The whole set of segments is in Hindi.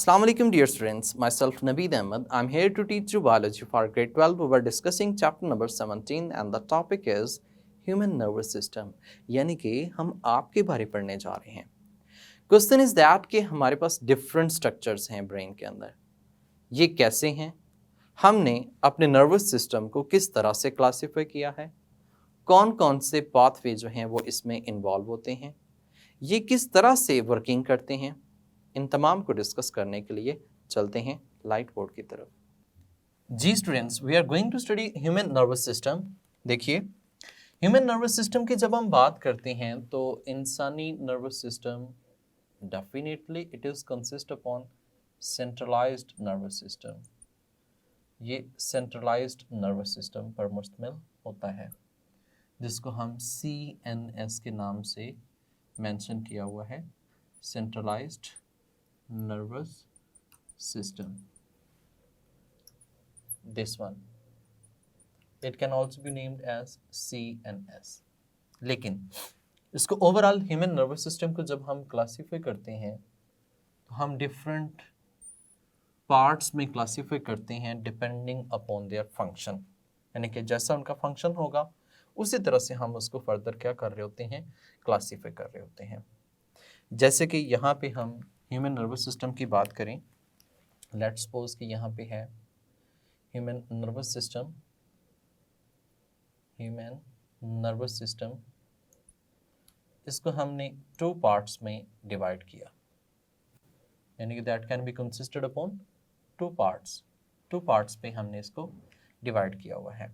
Assalamu alaikum dear students, myself Naveed Ahmed. I'm here to teach you biology for grade 12. We were discussing chapter number 17 and the topic is human nervous system. यानी कि हम आपके बारे पढ़ने जा रहे हैं. Question is that कि हमारे पास different structures हैं brain के अंदर. ये कैसे हैं? हमने अपने nervous system को किस तरह से classify किया है? कौन कौन से pathway जो हैं वो इसमें involve होते हैं? ये किस तरह से वर्किंग करते हैं? इन तमाम को डिस्कस करने के लिए चलते हैं लाइट बोर्ड की तरफ. जी students, we are going to study human nervous system. देखिए, ह्यूमन नर्वस सिस्टम की जब हम बात करते हैं तो इंसानी nervous system definitely it is consist upon centralised nervous system. ये सेंट्रलाइज्ड नर्वस सिस्टम पर मुश्तमिल होता है, जिसको हम CNS के नाम से मेंशन किया हुआ है, centralised nervous system. This one, it can also be named as CNS. लेकिन इसको ओवरऑल ह्यूमन नर्वस सिस्टम को जब हम क्लासीफाई करते हैं तो हम डिफरेंट पार्ट्स में क्लासीफाई करते हैं डिपेंडिंग अपॉन देयर फंक्शन. यानी कि जैसा उनका फंक्शन होगा उसी तरह से हम उसको फर्दर क्या कर रहे होते हैं, क्लासीफाई कर रहे होते हैं. जैसे कि यहाँ पे हम ह्यूमन नर्वस सिस्टम की बात करें, लेट्स सपोज कि यहाँ पे है human nervous system. Human nervous system इसको हमने 2 पार्ट्स में डिवाइड किया, यानी कि that can be consisted upon 2 parts. 2 parts पे हमने इसको डिवाइड किया हुआ है.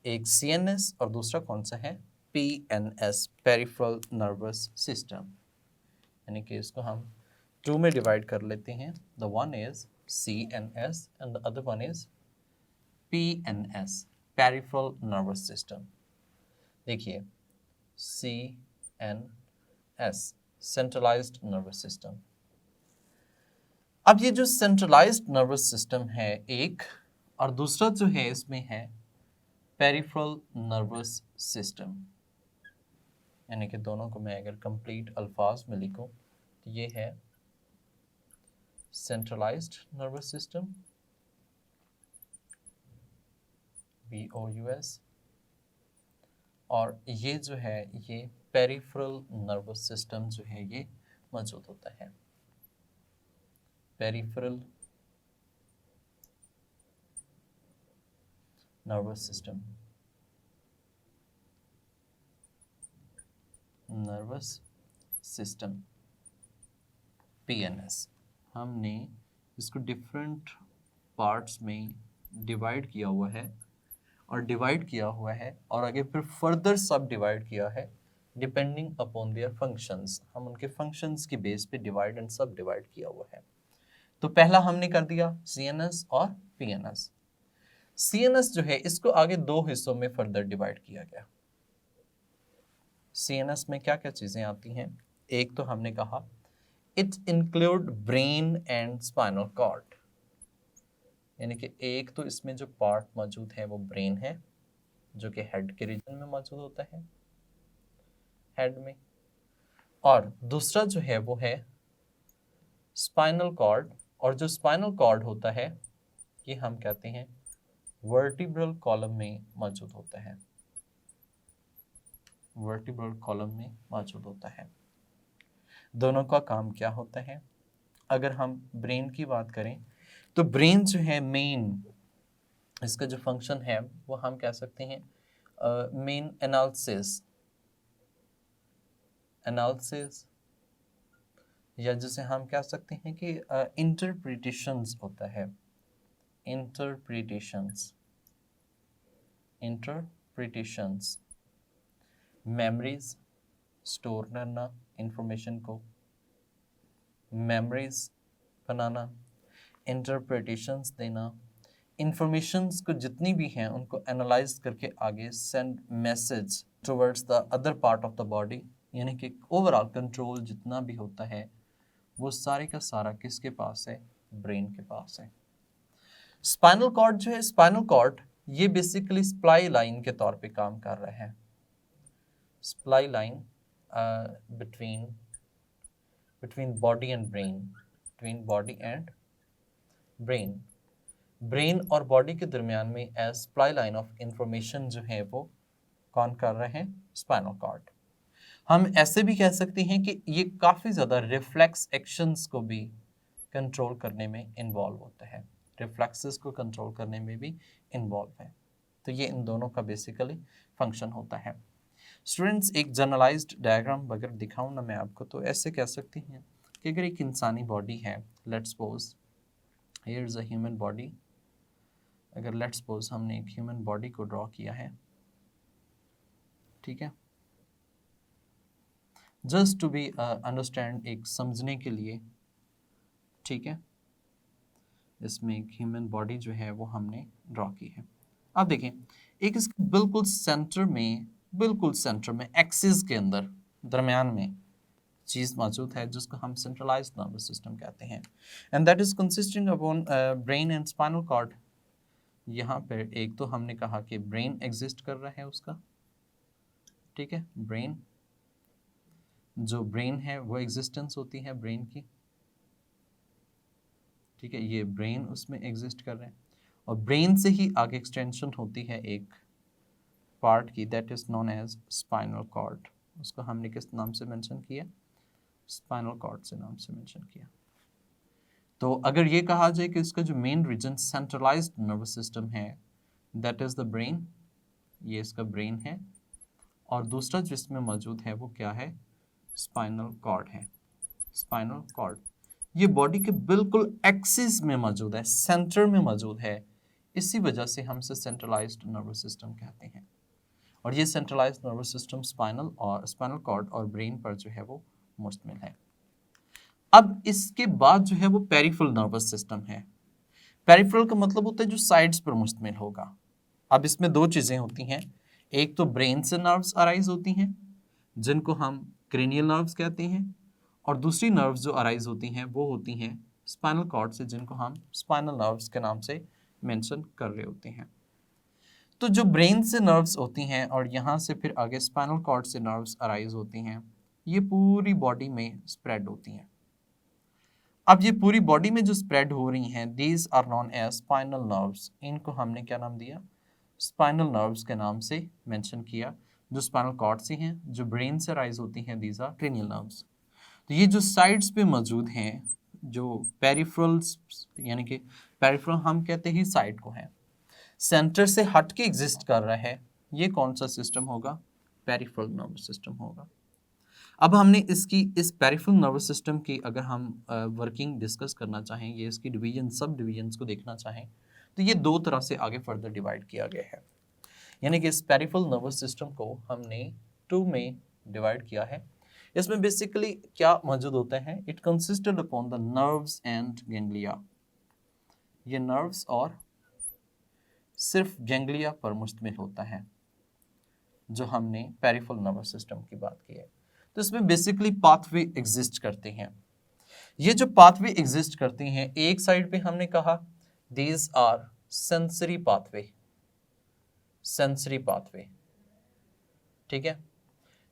एक CNS और दूसरा कौन सा है, PNS, पेरिफेरल नर्वस सिस्टम. यानी कि इसको हम 2 में डिवाइड कर लेते हैं. The one is CNS and the other one is PNS, peripheral nervous system. देखिए, CNS सेंट्रलाइज्ड नर्वस सिस्टम. अब ये जो सेंट्रलाइज्ड नर्वस सिस्टम है एक, और दूसरा जो है इसमें है पेरिफेरल नर्वस सिस्टम. यानी कि दोनों को मैं अगर कंप्लीट अल्फाज में लिखूं तो ये है सेंट्रलाइज्ड नर्वस सिस्टम, VOUS, और ये जो है ये पेरिफेरल नर्वस सिस्टम जो है ये मौजूद होता है. Peripheral nervous system, nervous system PNS. हमने इसको डिफरेंट पार्ट्स में डिवाइड किया हुआ है और आगे फिर फर्दर सब डिवाइड किया है डिपेंडिंग अपॉन देयर फंक्शंस. हम उनके फंक्शंस की बेस पे डिवाइड एंड सब डिवाइड किया हुआ है. तो पहला हमने कर दिया CNS और PNS. CNS जो है इसको आगे 2 हिस्सों में फर्दर डिवाइड किया गया. CNS में क्या क्या चीज़ें आती हैं, एक तो हमने कहा it include brain and spinal cord. यानी कि एक तो इसमें जो पार्ट मौजूद है वो ब्रेन है, जो कि हेड के रीजन में मौजूद होता है, हेड में, और दूसरा जो है वो है स्पाइनल कॉर्ड. और जो स्पाइनल कॉर्ड होता है ये हम कहते हैं वर्टिब्रल कॉलम में मौजूद होता है, वर्टिब्रल कॉलम में मौजूद होता है. दोनों का काम क्या होता है, अगर हम ब्रेन की बात करें तो ब्रेन जो है मेन इसका जो फंक्शन है वो हम कह सकते हैं मेन एनालिसिस, या जिसे हम कह सकते हैं कि इंटरप्रिटेशंस होता है. इंटरप्रिटेशंस, मेमोरीज स्टोर करना, इंफॉर्मेशन को मेमोरीज बनाना, इंटरप्रिटेशंस देना, इंफॉर्मेशंस को जितनी भी हैं उनको एनालाइज करके आगे send message towards the other part of the body. यानी कि ओवरऑल कंट्रोल जितना भी होता है वो सारे का सारा किसके पास है, ब्रेन के पास है. स्पाइनल कॉर्ड जो है, स्पाइनल कॉर्ड ये बेसिकली सप्लाई लाइन के तौर पे काम कर रहा है. Supply line between body and brain, between body and brain, brain और बॉडी के दरमियान में as supply line of information जो है वो कौन कर रहे हैं, स्पाइनल कॉर्ड। हम ऐसे भी कह सकते हैं कि ये काफ़ी ज़्यादा रिफ्लेक्स एक्शंस को भी कंट्रोल करने में इन्वॉल्व होता है, रिफ्लेक्सेस को कंट्रोल करने में भी इन्वॉल्व है। तो ये इन दोनों का बेसिकली फंक्शन होता है। स्टूडेंट्स, एक जनरलाइज्ड डायग्राम अगर दिखाऊं ना मैं आपको, तो ऐसे कह सकते हैं कि अगर एक इंसानी बॉडी है, let's suppose here is a human body, अगर लेट्स सपोज हमने एक ह्यूमन बॉडी को ड्रॉ किया है, ठीक है, जस्ट टू बी अंडरस्टैंड, एक समझने के लिए, ठीक है, इसमें एक ह्यूमन बॉडी जो है वो हमने ड्रॉ की है। अब देखें, एक इसके बिल्कुल सेंटर में एक्सिस के अंदर दरमियान में चीज़ मौजूद है जिसको हम सेंट्रलाइज्ड नर्वस सिस्टम कहते हैं, and that is consisting upon brain and spinal cord. यहाँ पर एक तो हमने कहा कि ब्रेन एग्जिस्ट कर रहा है उसका, ठीक है, ब्रेन, जो ब्रेन है वो एग्जिस्टेंस होती है ब्रेन की, ठीक है, ये ब्रेन उसमें एग्जिस्ट कर रहे हैं, और ब्रेन से ही आगे एक्सटेंशन होती है एक पार्ट की, that is known as spinal cord. उसको हमने किस नाम से मेंशन किया, स्पाइनल कॉर्ड से नाम से मेंशन किया। तो अगर ये कहा जाए कि इसका जो main reason centralized nervous system है, दैट इज द ब्रेन, ये इसका ब्रेन है, और दूसरा जिसमें मौजूद है वो क्या है, स्पाइनल कॉर्ड है। स्पाइनल कॉर्ड ये बॉडी के बिल्कुल एक्सिस में मौजूद है, सेंटर में मौजूद है, इसी वजह से हम इसे सेंट्रलाइज्ड नर्वस सिस्टम कहते हैं। और ये centralised nervous system spinal cord और ब्रेन पर जो है वो मुश्तमिल है। अब इसके बाद जो है वो पेरिफेरल नर्वस सिस्टम है। पेरिफेरल का मतलब होता है जो साइड्स पर मुश्तमिल होगा। अब इसमें दो चीज़ें होती हैं, एक तो ब्रेन से नर्व्स अराइज होती हैं जिनको हम क्रेनियल नर्व्स कहते हैं, और दूसरी नर्व्स जो अराइज होती हैं वो होती हैं स्पाइनल कॉर्ड से, जिनको हम स्पाइनल नर्व्स के नाम से मेंशन कर रहे होते हैं। तो जो ब्रेन से नर्व्स होती हैं और यहाँ से फिर आगे स्पाइनल कॉर्ड से नर्व्स अराइज होती हैं, ये पूरी बॉडी में स्प्रेड होती हैं। अब ये पूरी बॉडी में जो स्प्रेड हो रही हैं, these are known as spinal nerves. इनको हमने क्या नाम दिया, स्पाइनल नर्व्स के नाम से मेंशन किया, जो स्पाइनल कॉर्ड से हैं, जो ब्रेन से राइज होती हैं, दीज आर क्रेनियल नर्व्स। तो ये जो साइड्स पे मौजूद हैं, जो पेरिफेरल्स, यानी कि पेरिफेरल हम कहते ही साइड को है, सेंटर से हट के एग्जिस्ट कर रहा है, ये कौन सा सिस्टम होगा, पेरिफेरल नर्वस सिस्टम होगा। अब हमने इस पेरिफेरल नर्वस सिस्टम की अगर हम वर्किंग डिस्कस करना चाहें, ये इसकी डिवीजन, सब डिवीजन्स को देखना चाहें, तो ये दो तरह से आगे फर्दर डिवाइड किया गया है। यानी कि इस पेरिफेरल नर्वस सिस्टम को हमने 2 में डिवाइड किया है। इसमें बेसिकली क्या मौजूद होता है, it consisted upon the nerves and ganglia. ये नर्व्स और सिर्फ गैंग्लिया पर मुश्तमिल होता है, जो हमने पेरिफेरल नर्वस सिस्टम की बात की है। तो इसमें बेसिकली पाथवे एग्जिस्ट करते हैं। ये जो पाथवे एग्जिस्ट करते हैं, एक साइड पे हमने कहा these are sensory pathway, sensory pathway, ठीक है।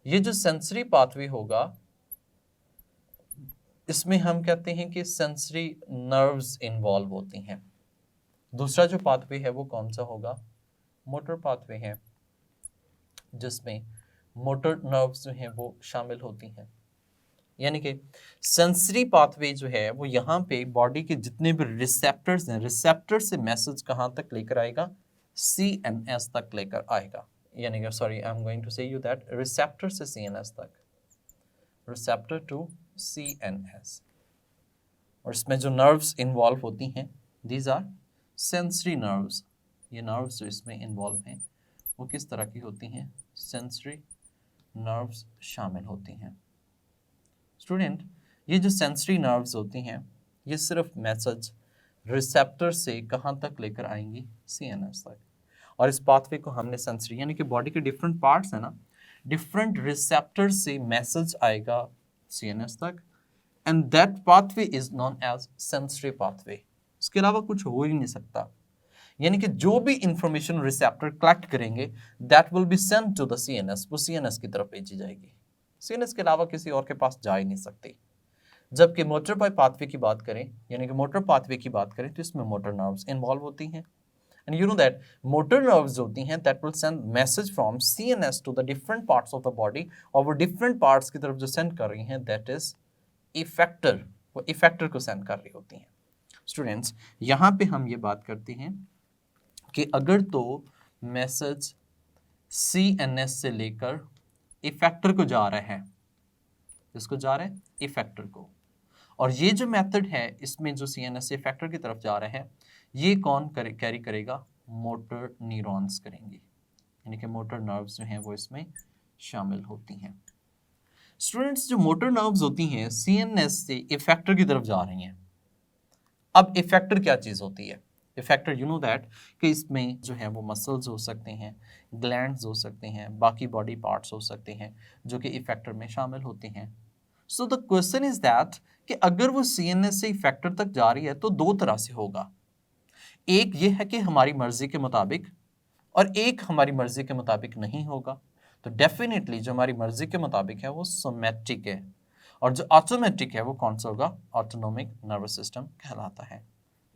ये जो सेंसरी पाथवे होगा, इसमें हम कहते हैं कि सेंसरी नर्व्स इन्वॉल्व होती हैं। दूसरा जो पाथवे है वो कौन सा होगा, मोटर पाथवे है, जिसमें मोटर नर्व्स जो हैं वो शामिल होती हैं। यानी कि सेंसरी पाथवे जो है वो यहाँ पे बॉडी के जितने भी रिसेप्टर्स हैं, रिसेप्टर से मैसेज कहाँ तक लेकर आएगा, CNS तक लेकर आएगा। यानी कि sorry, I am going to say you that receptor से CNS तक, रिसेप्टर टू CNS। और इसमें जो नर्व्स इन्वॉल्व होती हैं, दीज आर सेंसरी नर्व्स। ये नर्व्स जो इसमें इन्वॉल्व हैं वो किस तरह की होती हैं, सेंसरी नर्व्स शामिल होती हैं। स्टूडेंट, ये जो सेंसरी नर्व्स होती हैं, ये सिर्फ मैसेज रिसेप्टर से कहाँ तक लेकर आएंगी, CNS तक। और इस पाथवे को हमने सेंसरी, यानी कि बॉडी के डिफरेंट पार्ट्स हैं ना, डिफरेंट रिसेप्टर से मैसेज आएगा CNS तक, and that pathway is known as sensory pathway. इसके अलावा कुछ हो ही नहीं सकता। यानी कि जो भी इंफॉर्मेशन रिसेप्टर कलेक्ट करेंगे, that will be sent to the CNS, वो CNS की तरफ भेजी जाएगी। CNS के अलावा किसी और के पास जा ही नहीं सकती। जबकि मोटर पाथवे की बात करें, यानी कि मोटर पाथवे की बात करें, तो इसमें मोटर नर्व्स इन्वॉल्व होती हैं। And you know that motor nerves होती हैं that will send message from CNS to the different parts of the body, और वो डिफरेंट पार्ट्स की तरफ जो सेंड कर रही हैं दैट इज इफेक्टर, वो इफेक्टर को सेंड कर रही होती हैं। स्टूडेंट्स, यहाँ पे हम ये बात करते हैं कि अगर तो मैसेज सीएनएस से लेकर इफेक्टर को जा रहा है, किसको जा रहा है? इफेक्टर को। और ये जो मेथड है इसमें जो सीएनएस से इफेक्टर की तरफ जा रहा है, ये कौन कैरी करेगा? मोटर न्यूरॉन्स करेंगे, यानी कि मोटर नर्व्स जो हैं वो इसमें शामिल होती हैं। स्टूडेंट्स, जो मोटर नर्व्स होती हैं सीएनएस से इफेक्टर की तरफ जा रही हैं। अब इफेक्टर क्या चीज होती है? इफेक्टर, यू नो दैट कि इसमें जो है वो मसल्स हो सकते हैं, ग्लैंड्स हो सकते हैं, बाकी बॉडी पार्ट्स हो सकते हैं जो कि इफेक्टर में शामिल होते हैं। So the question is that कि अगर वो सीएनएस से इफेक्टर तक जा रही है तो दो तरह से होगा। एक ये है कि हमारी मर्जी के मुताबिक, और एक हमारी मर्जी के मुताबिक नहीं होगा। तो डेफिनेटली जो हमारी मर्जी के मुताबिक है वो सोमैटिक है, और जो ऑटोमेटिक है वो कौन सा होगा? ऑटोनोमिक नर्वस सिस्टम कहलाता है।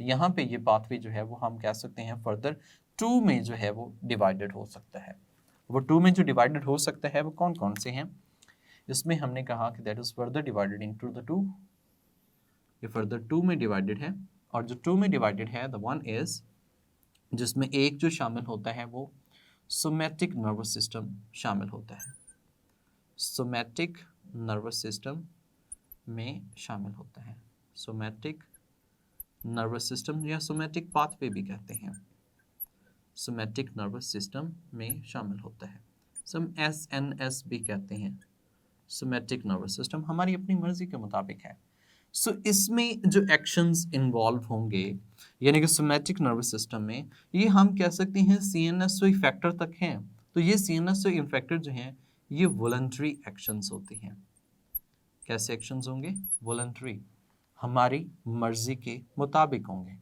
यहाँ पे ये पाथवे जो है वो हम कह सकते हैं फर्दर टू में जो है वो डिवाइडेड हो सकता है। वो टू में जो डिवाइडेड हो सकता है वो कौन कौन से हैं? इसमें हमने कहा कि that is further divided into the two, ये फर्दर टू में डिवाइडेड है। और जो टू में डिवाइडेड है द वन इज, जिसमें एक जो शामिल होता है वो सोमैटिक नर्वस सिस्टम शामिल होता है। सोमैटिक नर्वस सिस्टम में शामिल होता है। सोमैटिक नर्वस सिस्टम या सोमैटिक पाथवे भी कहते हैं, सोमैटिक नर्वस सिस्टम में शामिल होता है। सम एसएनएस भी कहते हैं। सोमैटिक नर्वस सिस्टम हमारी अपनी मर्जी के मुताबिक है। सो इसमें जो एक्शंस इन्वॉल्व होंगे, यानी कि सोमैटिक नर्वस सिस्टम में, ये हम कह सकते हैं सीएनएस से इफेक्टर तक हैं। तो ये सीएनएस से इफेक्टर जो हैं ये वॉलंटरी एक्शंस होते हैं। कैसे एक्शंस होंगे? वॉलंटरी, हमारी मर्जी के मुताबिक होंगे।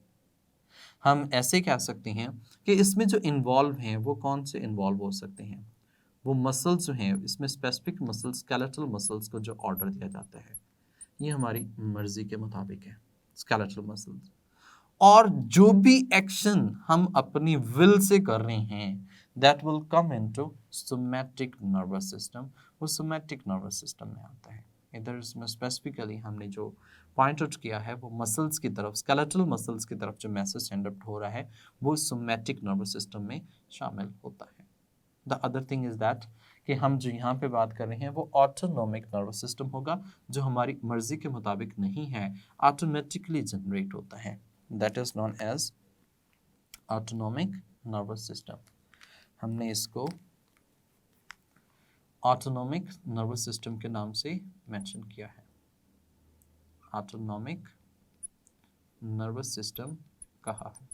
हम ऐसे कह सकते हैं कि इसमें जो इन्वॉल्व हैं वो कौन से इन्वॉल्व हो सकते हैं? वो मसल्स जो हैं, इसमें स्पेसिफिक मसल्स, स्केलेटल मसल्स को जो ऑर्डर दिया जाता है ये हमारी मर्जी के मुताबिक है, स्केलेटल मसल्स। और जो भी एक्शन हम अपनी विल से कर रहे हैं that will come into somatic nervous system, वो सोमैटिक नर्वस सिस्टम में आता है। इधर इसमें स्पेसिफिकली हमने जो पॉइंट आउट किया है वो मसल्स की तरफ, स्केलेटल मसल्स की तरफ जो मैसेज सेंड आउट हो रहा है वो सोमैटिक नर्वस सिस्टम में शामिल होता है। The other thing is that कि हम जो यहाँ पे बात कर रहे हैं वो ऑटोनोमिक नर्वस सिस्टम होगा, जो हमारी मर्जी के मुताबिक नहीं है, ऑटोमेटिकली जनरेट होता है। That is known as autonomic nervous system. हमने इसको ऑटोनोमिक नर्वस सिस्टम के नाम से मेंशन किया है। ऑटोनोमिक नर्वस सिस्टम कहा है।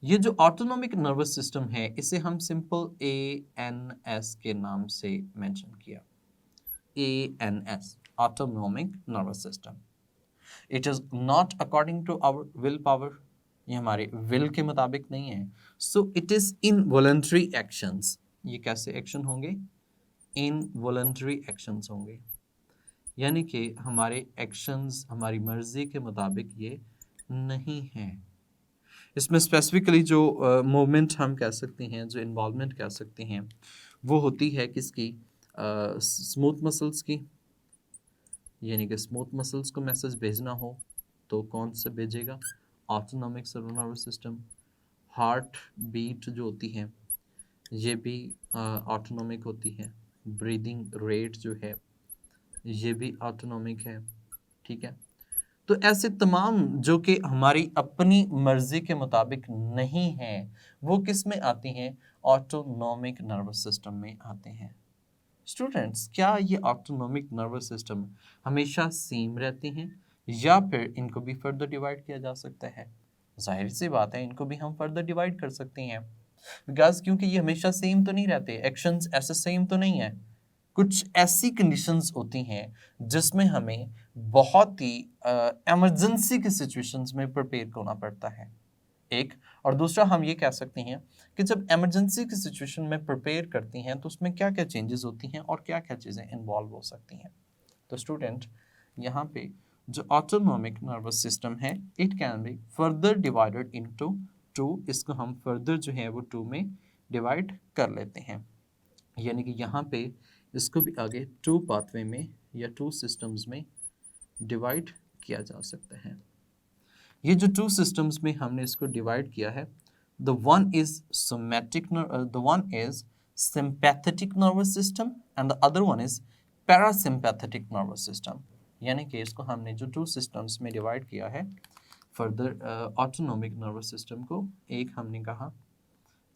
ये जो ऑटोनोमिक नर्वस सिस्टम है इसे हम सिंपल ANS के नाम से मेंशन किया। ANS, autonomic nervous system. It is not according to our will power, ये हमारे विल के मुताबिक नहीं है। So it is involuntary actions. ये कैसे एक्शन होंगे? इनवॉलंटरी एक्शंस होंगे, यानी कि हमारे एक्शंस हमारी मर्जी के मुताबिक ये नहीं हैं। इसमें स्पेसिफिकली जो मूवमेंट हम कह सकते हैं, जो इन्वॉल्वमेंट कह सकते हैं, वो होती है किसकी? स्मूथ मसल्स की। यानी कि स्मूथ मसल्स को मैसेज भेजना हो तो कौन से भेजेगा? Autonomic nervous system. Heart beat जो होती है ये भी ऑटोनोमिक होती है। ब्रीदिंग रेट जो है ये भी ऑटोनोमिक है, ठीक है। तो ऐसे तमाम जो कि हमारी अपनी मर्जी के मुताबिक नहीं है वो किस में आती हैं? ऑटोनोमिक नर्वस सिस्टम में आते हैं। स्टूडेंट्स, क्या ये ऑटोनोमिक नर्वस सिस्टम हमेशा सेम रहते हैं या फिर इनको भी फर्दर डिवाइड किया जा सकता है? जाहिर सी बात है इनको भी हम फर्दर डिवाइड कर सकते हैं, बिकॉज क्योंकि ये हमेशा सेम तो नहीं रहते, एक्शंस ऐसे सेम तो नहीं है। कुछ ऐसी कंडीशंस होती हैं जिसमें हमें बहुत ही इमरजेंसी की सिचुएशंस में प्रिपेयर होना पड़ता है, एक। और दूसरा हम ये कह सकते हैं कि जब इमरजेंसी की सिचुएशन में प्रिपेयर करती हैं तो उसमें क्या क्या चेंजेस होती हैं और क्या क्या चीज़ें इन्वॉल्व हो सकती हैं। तो स्टूडेंट, यहाँ पे जो ऑटोनॉमिक नर्वस सिस्टम है it can be further divided into two, इसको हम फर्दर जो है वो टू में डिवाइड कर लेते हैं, यानी कि यहाँ पे इसको भी आगे टू पाथवे में या टू सिस्टम्स में डिवाइड किया जा सकता है। ये जो टू सिस्टम्स में हमने इसको डिवाइड किया है, the one is sympathetic nervous system and the other one is parasympathetic nervous system, यानी कि इसको हमने जो टू सिस्टम्स में डिवाइड किया है फर्दर ऑटोनॉमिक नर्वस सिस्टम को, एक हमने कहा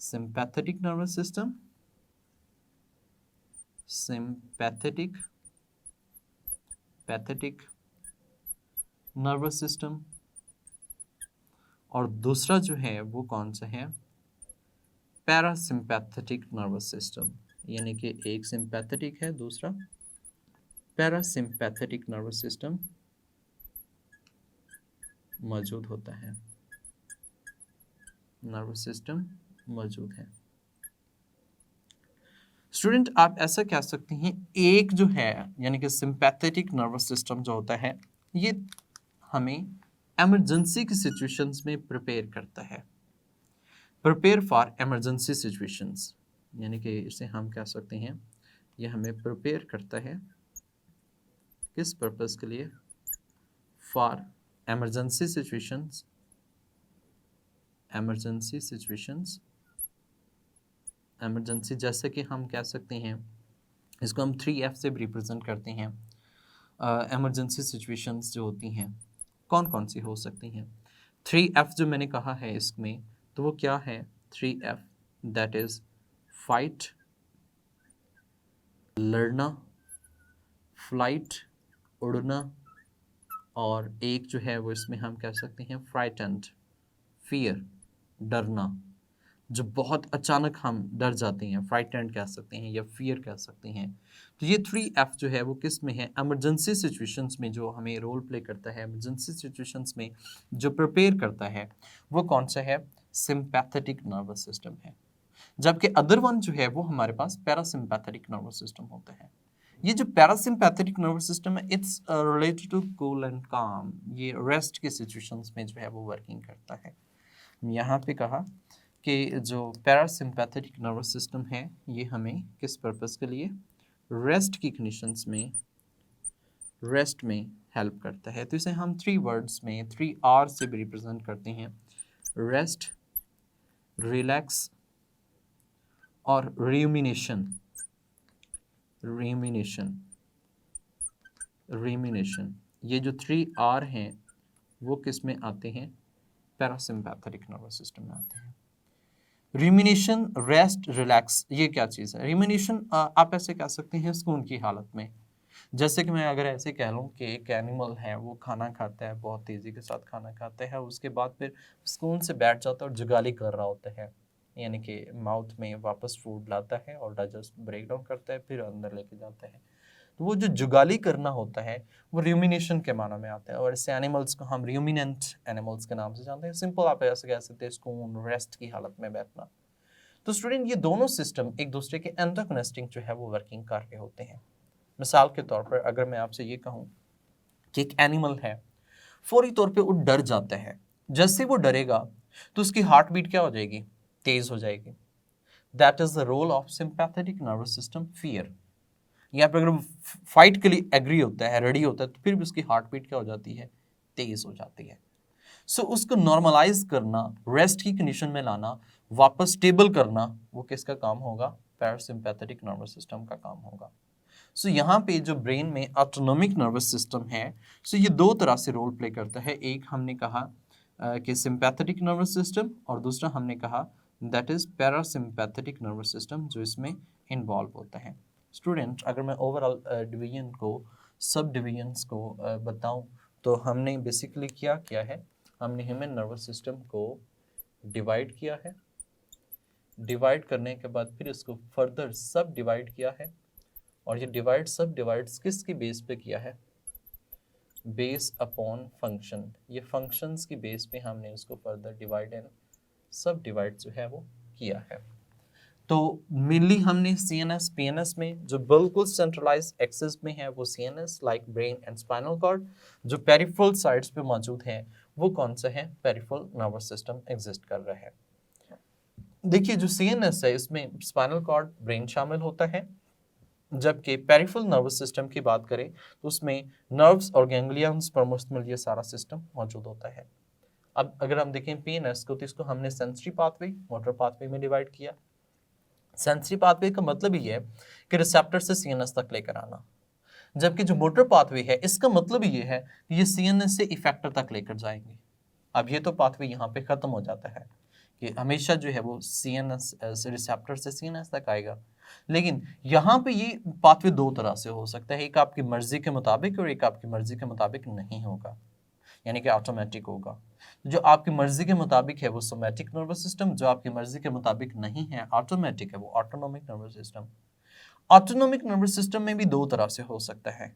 sympathetic nervous system, sympathetic nervous system, और दूसरा जो है वो कौन सा है, पैरासिम्पैथेटिक नर्वस सिस्टम, यानी कि एक सिंपैथेटिक है दूसरा पैरासिम्पैथेटिक नर्वस सिस्टम मौजूद होता है, नर्वस सिस्टम मौजूद है। स्टूडेंट आप ऐसा कह सकते हैं, एक जो है यानी कि सिंपैथेटिक नर्वस सिस्टम जो होता है ये हमें इमरजेंसी की सिचुएशंस में प्रिपेयर करता है, प्रिपेयर फॉर इमरजेंसी सिचुएशंस, यानी कि इसे हम कह सकते हैं ये हमें प्रिपेयर करता है किस पर्पस के लिए, for emergency situations, emergency situations, emergency जैसे कि हम कह सकते हैं इसको हम 3F से रिप्रेजेंट करते हैं। इमरजेंसी सिचुएशंस जो होती हैं कौन कौन सी हो सकती हैं, 3F जो मैंने कहा है इसमें तो वो क्या है, 3F दैट इज फाइट, लड़ना, फ्लाइट उड़ना, और एक जो है वो इसमें हम कह सकते हैं फ्राइटेंड, फियर डरना, जो बहुत अचानक हम डर जाते हैं, फ्राइटेंड कह सकते हैं या फियर कह सकते हैं। तो ये 3F जो है वो किस में है, इमरजेंसी सिचुएशंस में जो हमें रोल प्ले करता है, इमरजेंसी सिचुएशंस में जो प्रिपेयर करता है वो कौन सा है, सिंपैथेटिक नर्वस सिस्टम है, जबकि अदर वन जो है वो हमारे पास पैरासिम्पैथेटिक नर्वस सिस्टम होता है। ये जो पैरासिम्पैथेटिक नर्वस सिस्टम है it's related to cool and calm, ये रेस्ट के सिचुएशंस में जो है वो वर्किंग करता है। यहाँ पे कहा कि जो पैरासिम्पैथेटिक नर्वस सिस्टम है ये हमें किस पर्पस के लिए, रेस्ट की कंडीशंस में, रेस्ट में हेल्प करता है। तो इसे हम 3 वर्ड्स में 3R से भी रिप्रेजेंट करते हैं, रेस्ट, रिलैक्स और रिमिनेशन, रिमिनेशन, रिमिनेशन, ये जो 3R हैं वो किस में आते हैं, पैरासिम्पैथेटिक नर्वस सिस्टम में आते हैं। रिमिनेशन, रेस्ट, रिलैक्स, ये क्या चीज़ है, रिमिनेशन आप ऐसे कह सकते हैं सुकून की हालत में, जैसे कि मैं अगर ऐसे कह लूँ कि एक एनिमल है वो खाना खाता है, बहुत तेज़ी के साथ खाना खाता है, उसके बाद फिर सुकून से बैठ जाता है और जुगाली कर रहा होता है, यानी कि माउथ में वापस फूड लाता है और डाइजेस्ट ब्रेक डाउन करता है फिर अंदर लेके जाता है, तो वो जो जुगाली करना होता है वो रूमिनेशन के मानों में आता है, और इससे एनिमल्स को हम रूमिनेंट एनिमल्स के नाम से जानते हैं। सिंपल आप ऐसे कह सकते हैं सुकून, रेस्ट की हालत में बैठना। तो स्टूडेंट ये दोनों सिस्टम एक दूसरे के एंटागोनिस्टिक जो है वो वर्किंग कर रहे होते हैं। मिसाल के तौर पर अगर मैं आपसे ये कहूँ कि एक एनिमल है, फौरी तौर पे वो डर जाता है, जैसे वो डरेगा तो उसकी हार्ट बीट क्या हो जाएगी, तेज हो जाएगी। That is the role of sympathetic nervous system, fear. या पर अगर फाइट के लिए एग्री होता है, रेडी होता है, तो फिर भी उसकी हार्ट बीट क्या हो जाती है, तेज हो जाती है। सो उसको नॉर्मलाइज करना, रेस्ट की कंडीशन में लाना, वापस स्टेबल करना, वो किसका काम होगा, पैरासिम्पैथेटिक नर्वस सिस्टम का काम होगा। सो यहाँ पे जो ब्रेन में ऑटोनॉमिक नर्वस सिस्टम है, सो ये दो तरह से रोल प्ले करता है। एक हमने कहा कि सिंपैथेटिक नर्वस सिस्टम, और दूसरा हमने कहा that is parasympathetic nervous system जो इसमें इन्वॉल्व होता है। स्टूडेंट अगर मैं ओवरऑल डिवीजन को, सब डिवीजन्स को बताऊं तो हमने बेसिकली क्या किया है, हमने ह्यूमन नर्वस सिस्टम को डिवाइड किया है, डिवाइड करने के बाद फिर इसको फर्दर सब डिवाइड किया है, और ये डिवाइड सब डिवाइड्स किसकी बेस पे किया है, बेस अपॉन फंक्शन। ये फंक्शंस की बेस पे हमने इसको फर्दर डिवाइड एंड सब डिवाइड जो है वो किया है। तो मेनली हमने सीएनएस पीएनएस में जो बिल्कुल सेंट्रलाइज एक्सेस में है वो CNS like brain and spinal cord, जो पेरिफेरल साइड्स पे मौजूद है वो कौन सा है, पेरिफेरल नर्वस सिस्टम एग्जिस्ट कर रहा है। देखिए जो सीएनएस है इसमें स्पाइनल कॉर्ड ब्रेन शामिल होता है, जबकि पेरिफेरल नर्वस सिस्टम की बात करें तो उसमें नर्व्स और गैंग्लियंस पर मुश्तमिल ये सारा सिस्टम मौजूद होता है। अब अगर हम देखें पीएनएस को तो इसको हमने सेंसरी पाथवे मोटर पाथवे में डिवाइड किया। सेंसरी पाथवे का मतलब ये है कि रिसेप्टर से सीएनएस तक लेकर आना, जबकि जो मोटर पाथवे है इसका मतलब ये है कि ये सीएनएस से इफेक्टर तक लेकर जाएंगे। अब ये तो पाथवे यहाँ पे खत्म हो जाता है कि हमेशा जो है वो सीएनएस रिसेप्टर से सीएनएस तक आएगा, लेकिन यहाँ पे ये पाथवे दो तरह से हो सकता है, एक आपकी मर्जी के मुताबिक और एक आपकी मर्जी के मुताबिक नहीं होगा, यानी कि ऑटोमेटिक होगा। जो आपकी मर्जी के मुताबिक है वो सोमैटिक नर्वस सिस्टम, जो आपकी मर्जी के मुताबिक नहीं है ऑटोमेटिक है वो autonomic nervous system. Autonomic nervous system में भी दो तरह से हो सकता है,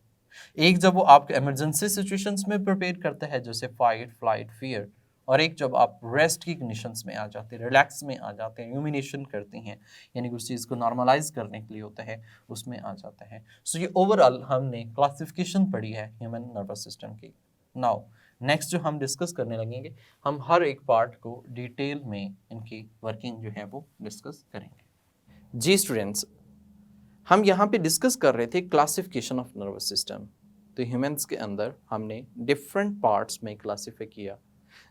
एक जब वो आपके इमरजेंसी सिचुएशंस में प्रिपेयर करता है जैसे फाइट फ्लाइट फियर, और एक जब आप रेस्ट की कंडीशंस में आ जाते हैं, रिलैक्स में आ जाते हैं, यूमिनेशन करते हैं, यानी कि उस चीज़ को नॉर्मलाइज करने के लिए होता है, उसमें आ जाता है। सो ये ओवरऑल हमने क्लासिफिकेशन पढ़ी है ह्यूमन नर्वस सिस्टम की। नाउ नेक्स्ट जो हम डिस्कस करने लगेंगे, हम हर एक पार्ट को डिटेल में इनकी वर्किंग जो है वो डिस्कस करेंगे। जी स्टूडेंट्स, हम यहाँ पे डिस्कस कर रहे थे क्लासिफिकेशन ऑफ नर्वस सिस्टम। तो ह्यूमंस के अंदर हमने डिफरेंट पार्ट्स में क्लासीफाई किया,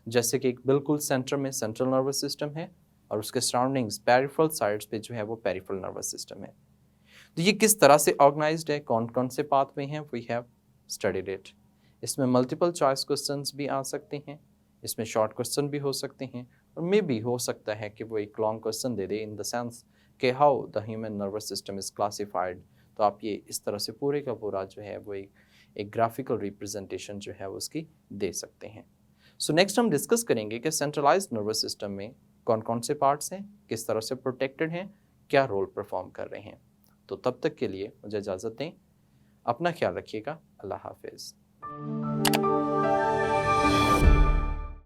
जैसे कि एक बिल्कुल सेंटर में सेंट्रल नर्वस सिस्टम है और उसके सराउंडिंग्स पेरिफेरल साइड्स पे जो है वो पेरिफेरल नर्वस सिस्टम है। तो ये किस तरह से ऑर्गेनाइज्ड है, कौन कौन से पाथवे हैं, वी हैव स्टडीड इट। इसमें मल्टीपल चॉइस क्वेश्चंस भी आ सकते हैं, इसमें शॉर्ट क्वेश्चन भी हो सकते हैं, और मे भी हो सकता है कि वो एक लॉन्ग क्वेश्चन दे दे इन द सेंस कि how the human nervous system is classified. तो आप ये इस तरह से पूरे का पूरा जो है वो एक ग्राफिकल रिप्रेजेंटेशन जो है वो उसकी दे सकते हैं। सो नेक्स्ट हम डिस्कस करेंगे कि सेंट्रलाइज्ड नर्वस सिस्टम में कौन कौन से पार्ट्स हैं, किस तरह से प्रोटेक्टेड हैं, क्या रोल परफॉर्म कर रहे हैं। तो तब तक के लिए मुझे इजाज़त दें, अपना ख्याल रखिएगा, अल्लाह हाफिज़।